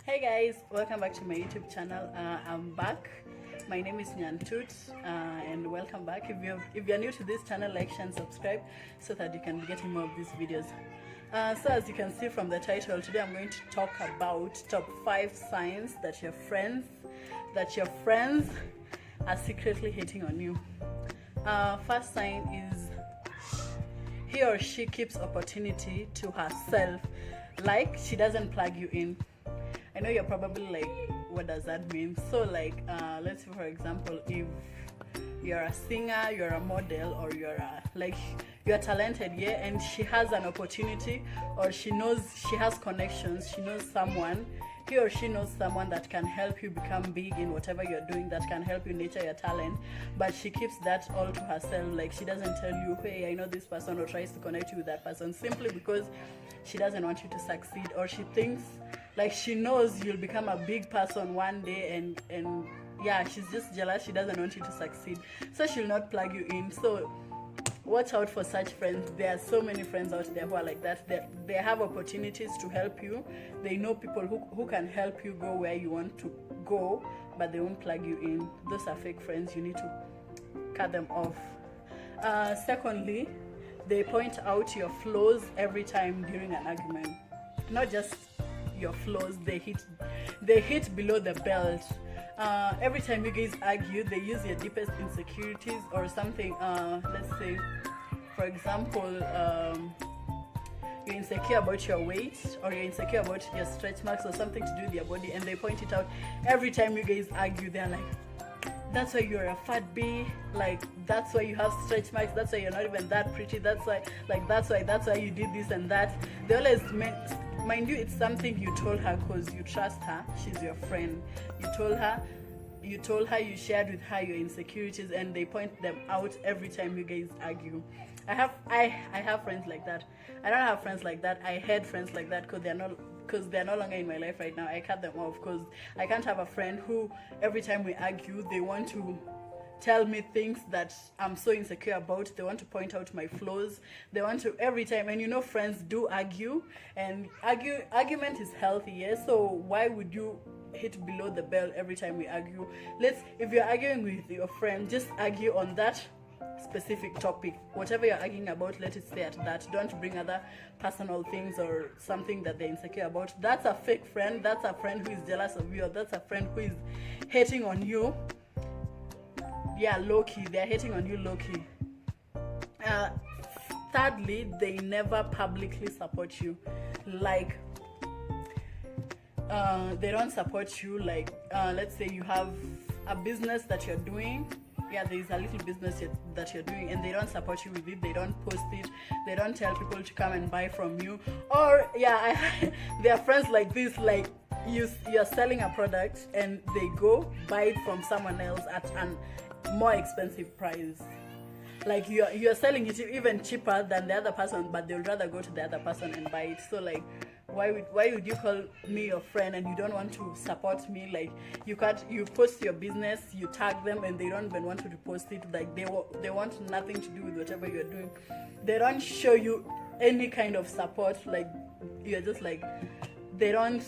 Hey guys, welcome back to my YouTube channel. I'm back. My name is Nyantut, and welcome back. If you're new to this channel, like, share, and subscribe so that you can be getting more of these videos. So as you can see from the title, today I'm going to talk about top 5 signs that your friends are secretly hating on you. First sign is he or she keeps opportunity to herself, like she doesn't plug you in. I know you're probably like, what does that mean? So like, let's say for example, if you're a singer, you're a model, or you're talented, yeah, and she has an opportunity, or she knows she has connections, she knows someone, he or she knows someone that can help you become big in whatever you're doing, that can help you nurture your talent, but she keeps that all to herself. Like she doesn't tell you, hey, I know this person, or tries to connect you with that person simply because she doesn't want you to succeed, or she thinks like she knows you'll become a big person one day, and yeah, she's just jealous. She doesn't want you to succeed, so she'll not plug you in. So watch out for such friends. There are so many friends out there who are like that. They have opportunities to help you. They know people who can help you go where you want to go, but they won't plug you in. Those are fake friends. You need to cut them off. Secondly, they point out your flaws every time during an argument. Not just your flaws, they hit below the belt. Every time you guys argue, they use your deepest insecurities or something. Let's say for example, you're insecure about your weight, or you're insecure about your stretch marks, or something to do with your body, and they point it out every time you guys argue. They're like, that's why you're a fat bee, like that's why you have stretch marks, that's why you're not even that pretty, that's why you did this and that. They always mind you, it's something you told her because you trust her. She's your friend. You told her, you shared with her your insecurities, and they point them out every time you guys argue. I have friends like that. I don't have friends like that. I had friends like that because they're no longer in my life right now. I cut them off because I can't have a friend who every time we argue they want to tell me things that I'm so insecure about. They want to point out my flaws. They want to every time, and you know friends do argue, and argument is healthy, yeah? So why would you hit below the belt every time we argue? If you're arguing with your friend, just argue on that specific topic. Whatever you're arguing about, let it stay at that. Don't bring other personal things or something that they're insecure about. That's a fake friend. That's a friend who is jealous of you, or that's a friend who is hating on you. Yeah, low-key, they're hating on you low-key. Thirdly, they never publicly support you. Like they don't support you. Like let's say you have a business that you're doing. Yeah, there's a little business that you're doing, and they don't support you with it. They don't post it. They don't tell people to come and buy from you. Or yeah, there are friends like this, like you're selling a product and they go buy it from someone else at an more expensive price. Like you're selling it even cheaper than the other person, but they'll rather go to the other person and buy it. So like, why would you call me your friend and you don't want to support me? Like you post your business, you tag them, and they don't even want to repost it. Like they want nothing to do with whatever you're doing. They don't show you any kind of support. Like you're just like, I don't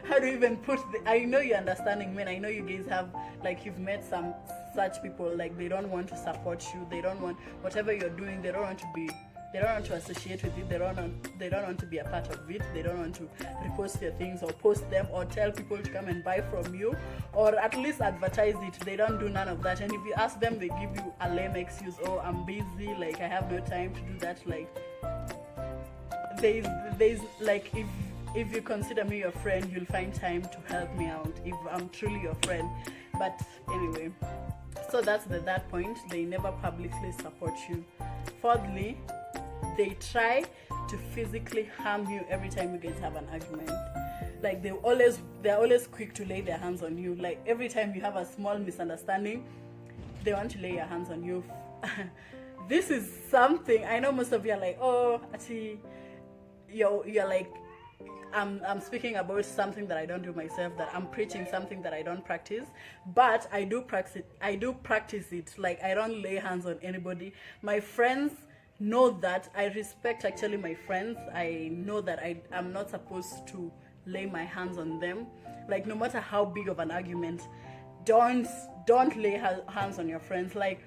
how to even put I know you're understanding, man. I know you guys have, like, you've met some such people. Like they don't want to support you. They don't want whatever you're doing. They don't want to associate with it. They don't want to be a part of it. They don't want to repost your things or post them or tell people to come and buy from you, or at least advertise it. They don't do none of that. And if you ask them, they give you a lame excuse. Oh, I'm busy, like I have no time to do that. Like there's like, if you consider me your friend, you'll find time to help me out if I'm truly your friend. But anyway, so that's that point. They never publicly support you. Fourthly, they try to physically harm you every time you guys have an argument. Like they're always quick to lay their hands on you. Like every time you have a small misunderstanding, they want to lay your hands on you. This is something I know most of you are like, oh, actually, you're like, I'm speaking about something that I don't do myself, that I'm preaching something that I don't practice, but I do practice it. Like I don't lay hands on anybody. My friends know that. I respect actually my friends. I know that I'm not supposed to lay my hands on them. Like, no matter how big of an argument, don't lay hands on your friends. Like,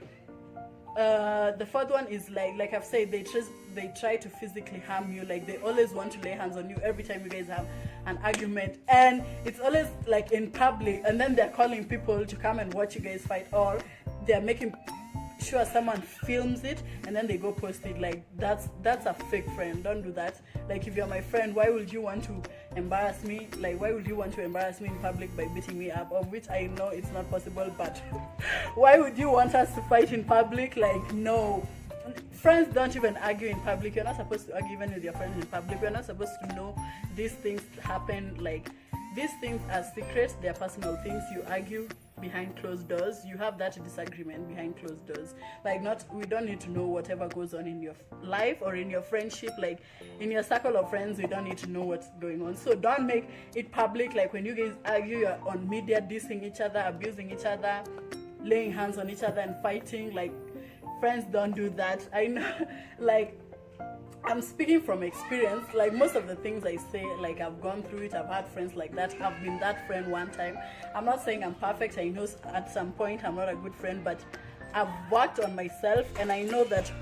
the fourth one is like I've said, they try to physically harm you. Like, they always want to lay hands on you every time you guys have an argument, and it's always like in public, and then they're calling people to come and watch you guys fight, or they're making sure someone films it and then they go post it. Like, that's a fake friend. Don't do that. Like, if you're my friend, why would you want to embarrass me? Like, why would you want to embarrass me in public by beating me up, of which I know it's not possible, but why would you want us to fight in public? Like, no. Friends don't even argue in public. You're not supposed to argue even with your friends in public. You're not supposed to know these things happen. Like, these things are secrets. They're personal things. You argue behind closed doors. You have that disagreement behind closed doors. Like, we don't need to know whatever goes on in your life or in your friendship. Like, in your circle of friends, we don't need to know what's going on. So don't make it public. Like, when you guys argue, you're on media dissing each other, abusing each other, laying hands on each other and fighting. Like, friends don't do that. I know. Like, I'm speaking from experience. Like, most of the things I say, like, I've gone through it. I've had friends like that. I've been that friend one time. I'm not saying I'm perfect. I know at some point I'm not a good friend, but I've worked on myself, and I know that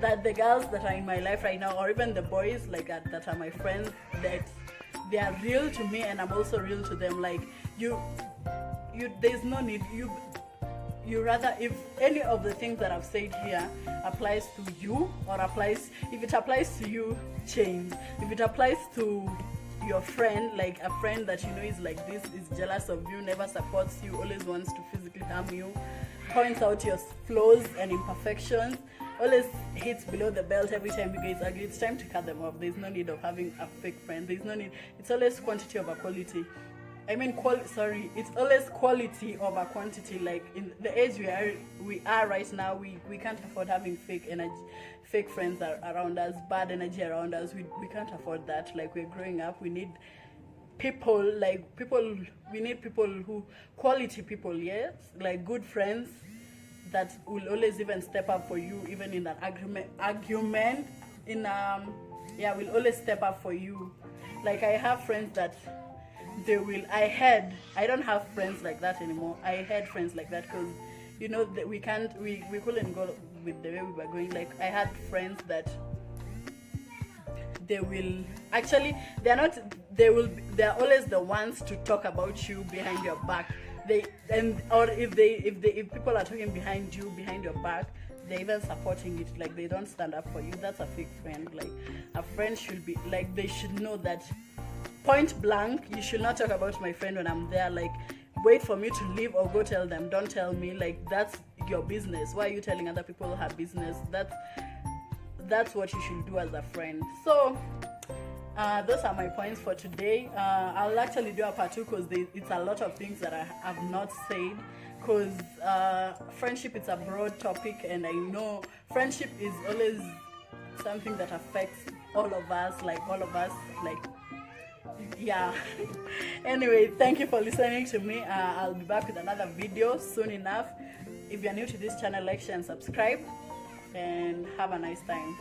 that the girls that are in my life right now, or even the boys like that are my friends, that they are real to me, and I'm also real to them. Like, there's no need. You rather, if any of the things that I've said here applies to you, or if it applies to you, change. If it applies to your friend, like a friend that you know is like this, is jealous of you, never supports you, always wants to physically harm you, points out your flaws and imperfections, always hits below the belt every time you guys argue, it's time to cut them off. There's no need of having a fake friend. There's no need. It's always quantity over quality. It's always quality over quantity. Like, in the age we are right now, we can't afford having fake friends around us, bad energy around us. We can't afford that. Like, we're growing up, we need people, quality people, yes? Like, good friends that will always even step up for you, even in an argument, will always step up for you. Like, I have friends that I don't have friends like that anymore. I had friends like that because, you know, that we couldn't go with the way we were going. Like, I had friends that they're always the ones to talk about you behind your back. If people are talking behind your back, they're even supporting it. Like, they don't stand up for you. That's a fake friend. Like, a friend should be like, they should know that point blank, you should not talk about my friend when I'm there. Like, wait for me to leave or go tell them. Don't tell me. Like, that's your business. Why are you telling other people her business? That's what you should do as a friend. So those are my points for today. I'll actually do a part 2 because it's a lot of things that I have not said, because friendship is a broad topic, and I know friendship is always something that affects all of us. Yeah. Anyway, thank you for listening to me. I'll be back with another video soon enough. If you're new to this channel, like, share and subscribe, and have a nice time.